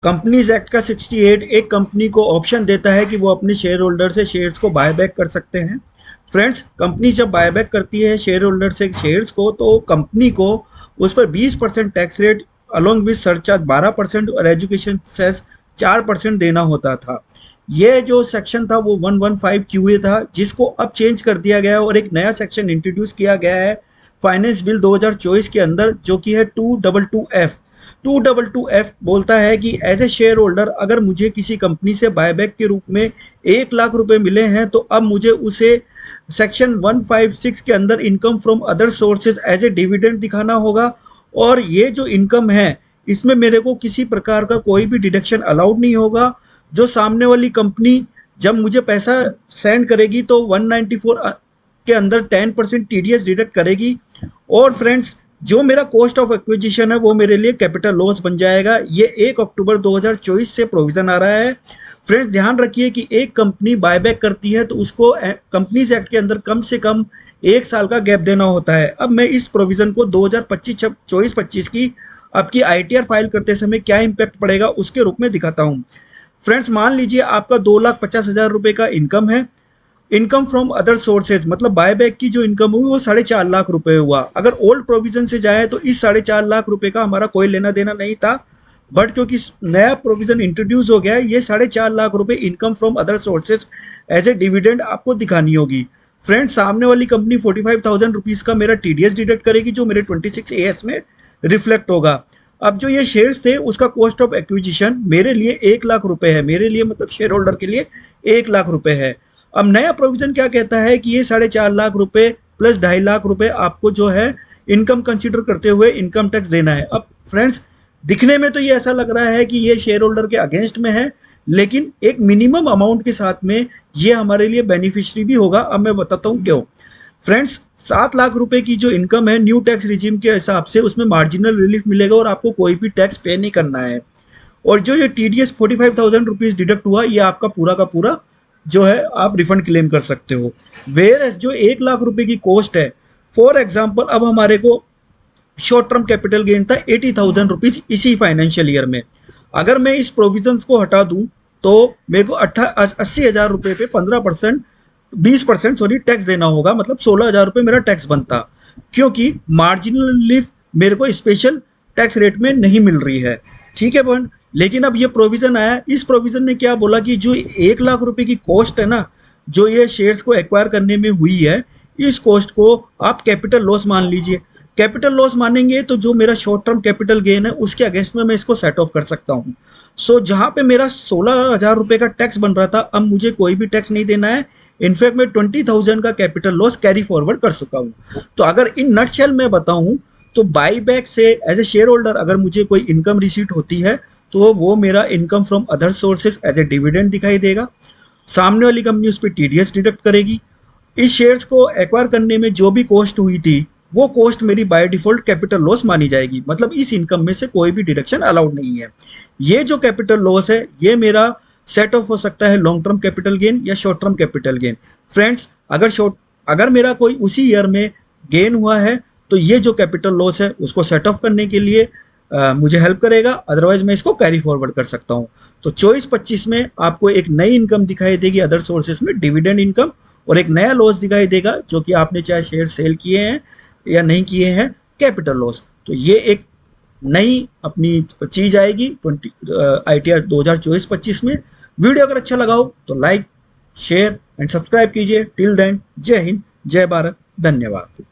Companies act का 68 एक company को ऑप्शन देता है कि वो अपने शेयर होल्डर से शेयर्स को बायबैक कर सकते हैं। फ्रेंड्स, कंपनी जब बायबैक करती है शेयर होल्डर से शेयर्स को, तो कंपनी को उस पर 20% tax rate along with surcharge 12% और एजुकेशन सेस 4% देना होता था। ये जो सेक्शन था वो 115 QA था, जिसको अब चेंज कर दिया गया है और एक नया सेक्शन इंट्रोड्यूस किया गया है फाइनेंस बिल 2024 के अंदर, जो कि है 222F। 222F बोलता है कि एज ए शेयर होल्डर अगर मुझे किसी कंपनी से बायबैक के रूप में 1,00,000 रुपए मिले हैं, तो अब मुझे उसे सेक्शन 156 के अंदर income from other sources as a dividend दिखाना होगा। और ये जो इनकम है इसमें मेरे को किसी प्रकार का कोई भी डिडक्शन अलाउड नहीं होगा। जो सामने वाली कंपनी जब मुझे पैसा सेंड करेगी तो 194 के अंदर 10% TDS डिडक्ट करेगी। और फ्रेंड्स, जो मेरा कॉस्ट ऑफ एक्विजिशन है वो मेरे लिए कैपिटल लॉस बन जाएगा। ये 1 अक्टूबर 2024 से प्रोविजन आ रहा है। फ्रेंड्स, ध्यान रखिए कि एक कंपनी बायबैक करती है तो उसको कंपनीज एक्ट के अंदर कम से कम 1 साल का गैप देना होता है। अब मैं इस प्रोविजन को 2024-25 की आपकी ITR फाइल करते समय क्या इम्पैक्ट पड़ेगा उसके रूप में दिखाता हूँ। फ्रेंड्स, मान लीजिए आपका 2,50,000 रुपए का इनकम है। इनकम फ्रॉम अदर सोर्सेज मतलब बायबैक की जो इनकम हुई वो 4.5 लाख रुपए हुआ। अगर ओल्ड प्रोविजन से जाए तो इस 4.5 लाख रुपए का हमारा कोई लेना देना नहीं था, बट क्योंकि नया प्रोविजन इंट्रोड्यूस हो गया है, ये 4.5 लाख रुपए income from other sources as a dividend आपको दिखानी होगी। फ्रेंड्स, सामने वाली कंपनी 45,000 रुपीज का मेरा TDS डिडक्ट करेगी, जो मेरे 26AS में रिफ्लेक्ट होगा। अब जो ये शेयर्स थे उसका कॉस्ट ऑफ एक्विजिशन मेरे लिए 1,00,000 रुपए है, मेरे लिए मतलब शेयर होल्डर के लिए 1,00,000 रुपए है। अब नया प्रोविजन क्या कहता है कि ये 4.5 लाख रुपए प्लस 2.5 लाख रुपए आपको जो है इनकम कंसीडर करते हुए इनकम टैक्स देना है। अब फ्रेंड्स, दिखने में तो ये ऐसा लग रहा है कि ये शेयर होल्डर के अगेंस्ट में है, लेकिन एक मिनिमम अमाउंट के साथ में ये हमारे लिए बेनिफिशियरी भी होगा। अब मैं बताता हूँ क्यों। फ्रेंड्स, 7 लाख रुपए की जो इनकम है न्यू टैक्स रिजीम के हिसाब से उसमें मार्जिनल रिलीफ मिलेगा और आपको कोई भी टैक्स पे नहीं करना है। और जो ये TDS 45,000 रुपीज डिडक्ट हुआ, ये आपका पूरा का पूरा जो है आप रिफंड क्लेम कर सकते हो। वेयर एज जो 1,00,000 रुपए की कॉस्ट है, फॉर एग्जाम्पल अब हमारे को शॉर्ट टर्म कैपिटल गेन था 80,000 रुपीज इसी फाइनेंशियल ईयर में। अगर मैं इस प्रोविजंस को हटा दूं तो मेरे को 80,000 रुपए पे 20% सॉरी टैक्स देना होगा, मतलब 16,000 रुपए मेरा टैक्स बनता, क्योंकि मार्जिनल रिलीफ मेरे को स्पेशल टैक्स रेट में नहीं मिल रही है। ठीक है बहन, लेकिन अब ये प्रोविजन आया, इस प्रोविजन ने क्या बोला कि जो 1,00,000 रुपए की कॉस्ट है ना, जो ये शेयर्स को एक्वायर करने में हुई है, इस कॉस्ट को आप कैपिटल लॉस मान लीजिए। कैपिटल लॉस मानेंगे तो जो मेरा शॉर्ट टर्म कैपिटल गेन है उसके अगेंस्ट में मैं इसको सेट ऑफ कर सकता हूँ। सो जहां पे मेरा 16,000 रुपए का टैक्स बन रहा था, अब मुझे कोई भी टैक्स नहीं देना है। इनफैक्ट मैं 20,000 का कैपिटल लॉस कैरी फॉरवर्ड कर चुका हूँ। तो अगर इन नटशेल में बताऊं तो बाईबैक से एज ए शेयर होल्डर अगर मुझे कोई इनकम रिसीट होती है तो वो मेरा income from other sources as a dividend दिखाई देगा। सामने वाली कंपनी उस पर TDS डिडक्ट करेगी। इस शेयर्स को एक्वायर करने में जो भी कॉस्ट हुई थी वो कॉस्ट मेरी बाय डिफॉल्ट कैपिटल लॉस मानी जाएगी, मतलब इस इनकम में से कोई भी डिडक्शन अलाउड नहीं है। ये जो कैपिटल लॉस है ये मेरा सेट ऑफ हो सकता है लॉन्ग टर्म कैपिटल गेन या short term capital gain. Friends, अगर मेरा कोई उसी ईयर में गेन हुआ है तो ये जो कैपिटल लॉस है उसको सेट ऑफ करने के लिए मुझे हेल्प करेगा, अदरवाइज मैं इसको कैरी फॉरवर्ड कर सकता हूँ। तो 24-25 में आपको एक नई इनकम दिखाई देगी अदर सोर्सेज में, डिविडेंड इनकम, और एक नया लॉस दिखाई देगा जो कि आपने चाहे शेयर सेल किए हैं या नहीं किए हैं, कैपिटल लॉस। तो ये एक नई अपनी चीज आएगी ITR 2024-25 में। वीडियो अगर अच्छा लगा हो तो लाइक, शेयर एंड सब्सक्राइब कीजिए। टिल देन, जय हिंद, जय भारत, धन्यवाद।